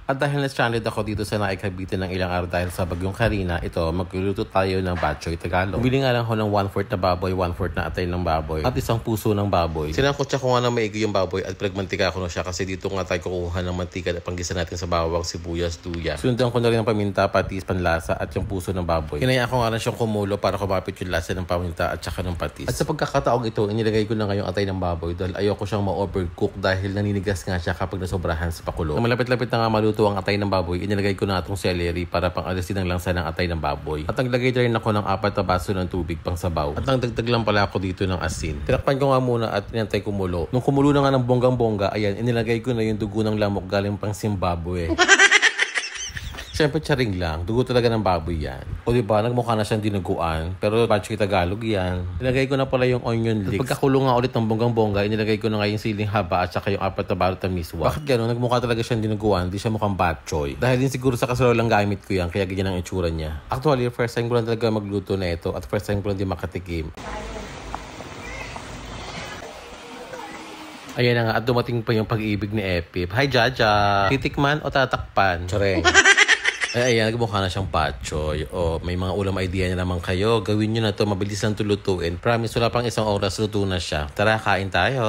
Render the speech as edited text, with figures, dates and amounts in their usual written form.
At dahil na-stranded ako dito sa Naik Cavite ng ilang araw dahil sa bagyong Karina, ito, magluluto tayo ng batchoy Tagalog. Bumili nga lang ako ng 1/4 na baboy, 1/4 na atay ng baboy, at isang puso ng baboy. Sinangkotsa ko nga ng maigi yung baboy at pinagmantika ko na siya kasi dito nga tayo kukuha ng mantika at panggisa natin sa bawang, sibuyas, luya. Sundan ko na rin ang paminta, patis, panlasa at yung puso ng baboy. Kinaya ko nga rin siyang kumulo para kumapit yung lasa ng paminta at saka ng patis. At sa pagkakataong ito, inilagay ko na ngayong atay ng baboy dahil ayoko siyang ma-overcook dahil naninigas nga siya kapag nasobrahan sa pakulo. Nang malapit-lapit na nga maluto ang atay ng baboy, inilagay ko na itong celery para pang-alisin ang lansa ng atay ng baboy. At naglagay rin ako ng 4 na baso ng tubig pang sabaw. At nagdagdag lang pala ako dito ng asin. Tinakpan ko nga muna at inantay kumulo. Nung kumulo na nga ng bonggang-bongga, ayan, inilagay ko na yung dugo ng lamok galing pang Zimbabwe. Siyempre, charing lang. Dugo talaga ng baboy yan. O diba, nagmukha na siyang dinuguan. Pero batchoy Tagalog yan. Inilagay ko na pala yung onion leeks. Pagkakulong nga ulit ng bonggang-bongga, inilagay ko na nga yung siling haba at saka yung 4 na balot na miswa. Bakit gano'n? Nagmukha talaga siyang dinuguan. Hindi siya mukhang batchoy. Dahil din siguro sa kasarola lang gamit ko yan. Kaya ganyan ang itsura niya. Actually, first time ko lang talaga magluto na ito. At first time ko lang din makatikim. Ayan na nga. At dumating pa yung pag-ibig ni Epip. Hi, Jaja! Titikman o tatakpan? Tsareng. Ay, ayan, nagmukha na siyang batchoy. O, may mga ulam idea na naman kayo. Gawin nyo na to, mabilis lang tulutuin. Promise, wala pang isang oras, luto na siya. Tara, kain tayo.